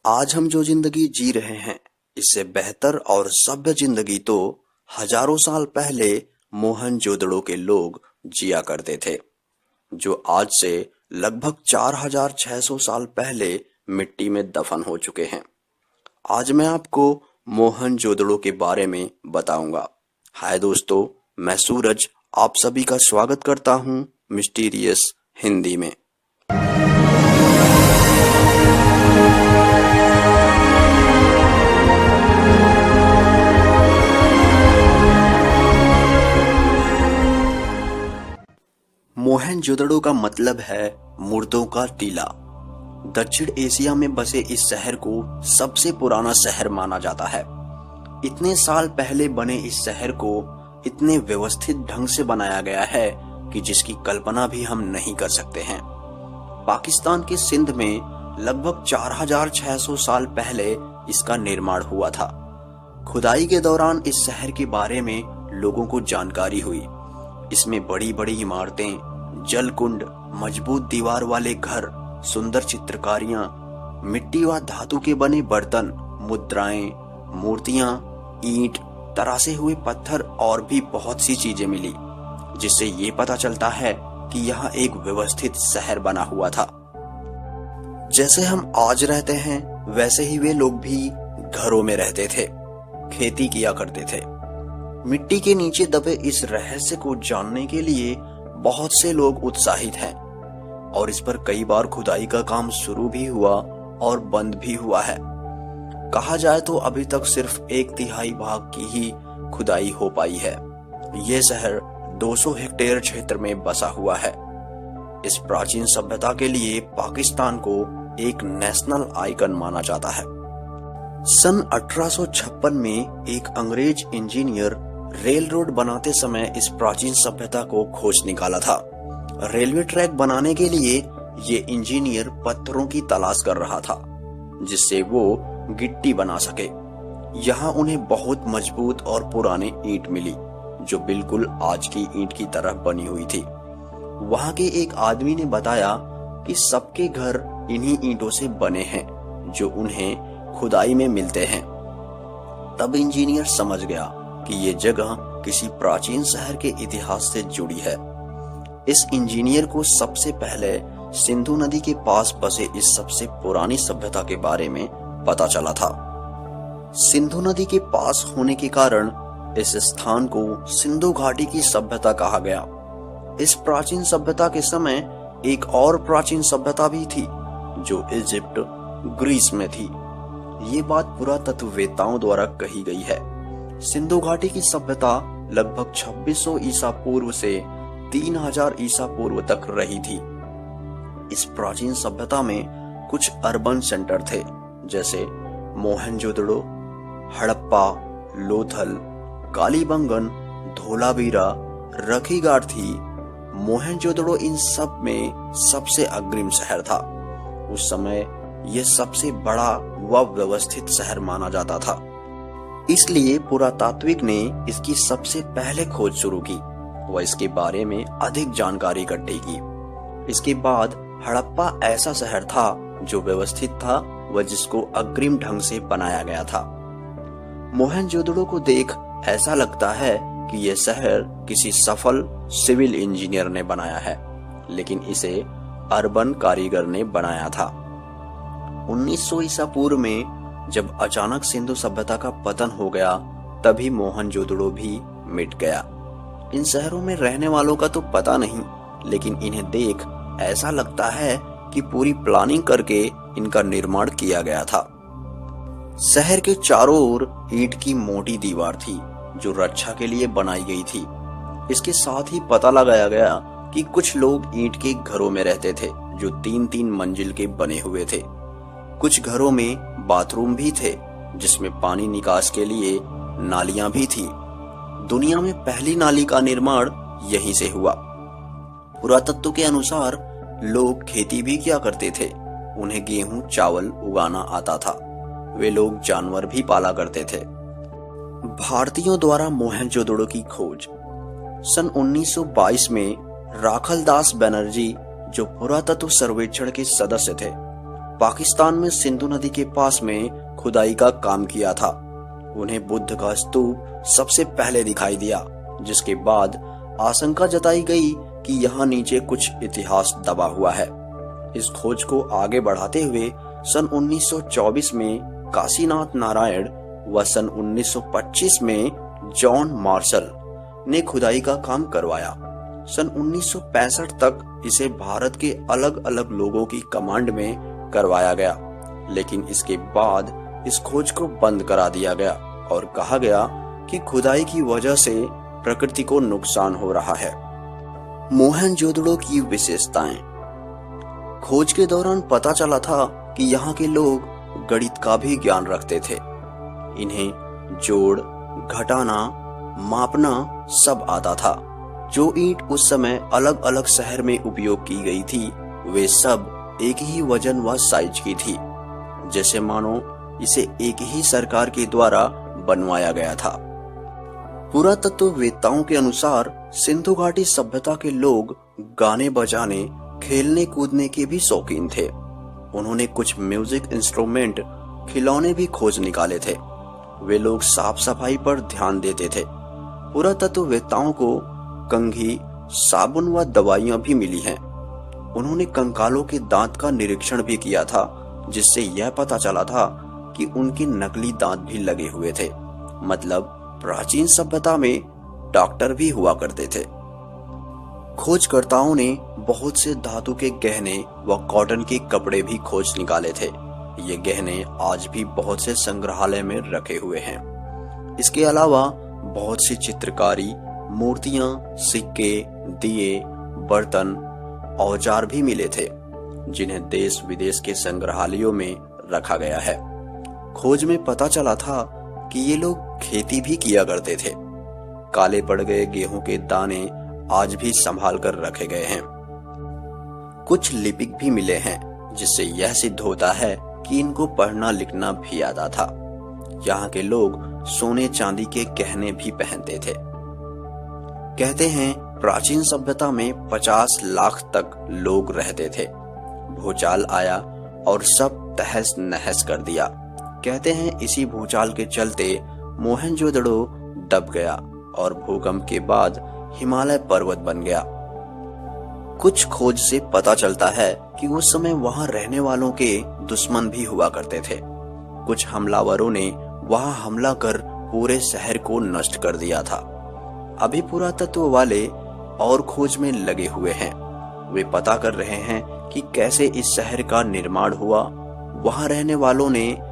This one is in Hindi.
आज हम जो जिंदगी जी रहे हैं, इससे बेहतर और सभ्य जिंदगी तो हजारों साल पहले मोहनजोदड़ो के लोग जिया करते थे, जो आज से लगभग 4600 साल पहले मिट्टी में दफन हो चुके हैं। आज मैं आपको मोहनजोदड़ो के बारे में बताऊंगा। हाय दोस्तों, मैं सूरज आप सभी का स्वागत करता हूं मिस्टीरियस हिंदी में। मोहनजोदड़ो का मतलब है मुर्दों का टीला। दक्षिण एशिया में बसे इस शहर को सबसे पुराना शहर माना जाता है। इतने साल पहले बने इस शहर को इतने व्यवस्थित ढंग से बनाया गया है कि जिसकी कल्पना भी हम नहीं कर सकते हैं। पाकिस्तान के सिंध में लगभग 4600 साल पहले इसका निर्माण हुआ था। खुदाई के दौरान इस शहर के बारे में लोगों को जानकारी हुई। इसमें बड़ी बड़ी इमारतें, जल कुंड, मजबूत दीवार वाले घर, सुंदर चित्रकारियां, मिट्टी व धातु के बने बर्तन, मुद्राएं, मूर्तियां, ईंट, तरासे हुए पत्थर और भी बहुत सी चीजें मिली, जिससे ये पता चलता है कि यह एक व्यवस्थित शहर बना हुआ था। जैसे हम आज रहते हैं वैसे ही वे लोग भी घरों में रहते थे, खेती किया करते थे। मिट्टी के नीचे दबे इस रहस्य को जानने के लिए बहुत से लोग उत्साहित हैं और इस पर कई बार खुदाई का काम शुरू भी हुआ और बंद भी हुआ है। कहा जाए तो अभी तक सिर्फ 1/3 भाग की ही खुदाई हो पाई है। यह शहर 200 हेक्टेयर क्षेत्र में बसा हुआ है। इस प्राचीन सभ्यता के लिए पाकिस्तान को एक नेशनल आइकन माना जाता है। सन 1856 में एक अंग्रेज इंजीनियर रेल रोड बनाते समय इस प्राचीन सभ्यता को खोज निकाला था। रेलवे ट्रैक बनाने के लिए ये इंजीनियर पत्थरों की तलाश कर रहा था, जिससे वो गिट्टी बना सके। यहाँ उन्हें बहुत मजबूत और पुराने ईंट मिली, जो बिल्कुल आज की ईंट की तरह बनी हुई थी। वहाँ के एक आदमी ने बताया कि सबके घर इन्हीं ईंटों से बने हैं, जो उन्हें खुदाई में मिलते हैं। तब इंजीनियर समझ गया कि ये जगह किसी प्राचीन शहर के इतिहास से जुड़ी है। इस इंजीनियर को सबसे पहले सिंधु नदी के पास बसे इस सबसे पुरानी सभ्यता के बारे में पता चला था। सिंधु नदी के पास होने के कारण इस स्थान को सिंधु घाटी की सभ्यता कहा गया। इस प्राचीन सभ्यता के समय एक और प्राचीन सभ्यता भी थी, जो इजिप्ट, ग्रीस में थी। ये बात पुरातत्ववेत्ताओं द्वारा कही गई है। सिंधु घाटी की सभ्यता लगभग 2600 ईसा पूर्व से 3000 ईसा पूर्व तक रही थी। इस प्राचीन सभ्यता में कुछ अर्बन सेंटर थे, जैसे मोहनजोदड़ो, हड़प्पा, लोथल, कालीबंगन, धोलावीरा, रखीगार्थी। मोहनजोदड़ो इन सब में सबसे अग्रिम शहर था। उस समय यह सबसे बड़ा व व्यवस्थित शहर माना जाता था। इसलिए पुरातात्विक ने इसकी सबसे पहले खोज शुरू की व इसके बारे में अधिक जानकारी इकट्ठी की। इसके बाद हड़प्पा ऐसा शहर था जो व्यवस्थित था व जिसको अग्रिम ढंग से बनाया गया था। मोहनजोदड़ो को देख ऐसा लगता है कि यह शहर किसी सफल सिविल इंजीनियर ने बनाया है, लेकिन इसे अर्बन कारीगर ने बनाया था। 1900 ईसा पूर्व में जब अचानक सिंधु सभ्यता का पतन हो गया, तभी मोहनजोदड़ो भी मिट गया। इन शहरों में रहने वालों का तो पता नहीं, लेकिन इन्हें देख ऐसा लगता है कि पूरी प्लानिंग करके इनका निर्माण किया गया था। शहर के चारों ओर ईंट की मोटी दीवार थी, जो रक्षा के लिए बनाई गई थी। इसके साथ ही पता लगाया गया कि कुछ लोग ईंट के घरों में रहते थे, जो 3-3 मंजिल के बने हुए थे। कुछ घरों में बाथरूम भी थे, जिसमें पानी निकास के लिए नालियां भी थी। दुनिया में पहली नाली का निर्माण यहीं से हुआ। पुरातत्व के अनुसार लोग खेती भी किया करते थे। उन्हें गेहूं, चावल उगाना आता था। वे लोग जानवर भी पाला करते थे। भारतीयों द्वारा मोहनजोदड़ो की खोज। सन 1922 में राखलदास बनर्जी, जो पुरातत्व सर्वेक्षण के सदस्य थे, पाकिस्तान में सिंधु नदी के पास में खुदाई का काम किया था। उन्हें बुद्ध का स्तूप सबसे पहले दिखाई दिया, जिसके बाद आशंका जताई गई कि यहाँ नीचे कुछ इतिहास दबा हुआ है। इस खोज को आगे बढ़ाते हुए सन 1924 में काशीनाथ नारायण व सन 1925 में जॉन मार्शल ने खुदाई का काम करवाया। सन 1965 तक इसे भारत के अलग अलग लोगों की कमांड में करवाया गया, लेकिन इसके बाद इस खोज को बंद करा दिया गया और कहा गया कि खुदाई की वजह से प्रकृति को नुकसान हो रहा है। मोहनजोदड़ो की विशेषताएं। खोज के दौरान पता चला था कि यहाँ के लोग गणित का भी ज्ञान रखते थे। इन्हें जोड़, घटाना, मापना सब आता था। जो ईंट उस समय अलग अलग शहर में उपयोग की गई थी, वे सब एक ही वजन व साइज की थी, जैसे मानो इसे एक ही सरकार के द्वारा बनवाया गया था। पुरातत्ववेत्ताओं के अनुसार सिंधु घाटी सभ्यता के लोग गाने बजाने, खेलने कूदने के भी शौकीन थे। उन्होंने कुछ म्यूजिक इंस्ट्रूमेंट, खिलौने भी खोज निकाले थे। वे लोग साफ सफाई पर ध्यान देते थे। पुरातत्ववेत्ताओं को कंघी, साबुन व दवाइयां भी मिली हैं। उन्होंने कंकालों के दांत का निरीक्षण भी किया था, जिससे यह पता चला था कि उनके नकली दांत भी लगे हुए थे। मतलब प्राचीन सभ्यता में डॉक्टर भी हुआ करते थे। खोजकर्ताओं ने बहुत से धातु के गहने व कॉटन के कपड़े भी खोज निकाले थे। ये गहने आज भी बहुत से संग्रहालय में रखे हुए हैं। इसके अलावा बहुत सी चित्रकारी, मूर्तियां, सिक्के, दिए, बर्तन, औजार भी मिले थे, जिन्हें देश विदेश के संग्रहालयों में रखा गया है। खोज में पता चला था कि ये लोग खेती भी किया करते थे। काले पड़ गए गेहूं के दाने आज भी संभाल कर रखे गए हैं। कुछ लिपिक भी मिले हैं, जिससे यह सिद्ध होता है कि इनको पढ़ना लिखना भी आता था। यहाँ के लोग सोने चांदी के गहने भी पहनते थे। कहते हैं प्राचीन सभ्यता में 50 लाख तक लोग रहते थे। भूचाल आया और सब तहस नहस कर दिया। कहते हैं इसी भूचाल के चलते मोहनजोदड़ो दब गया और भूकंप के बाद हिमालय पर्वत बन गया। कुछ खोज से पता चलता है कि उस समय वहां रहने वालों के दुश्मन भी हुआ करते थे। कुछ हमलावरों ने वहां हमला कर पूरे शहर को नष्ट कर दिया था। अभी पुरातत्व वाले और खोज में लगे हुए हैं। वे पता कर रहे हैं कि कैसे इस शहर का निर्माण हुआ। वहां रहने वालों ने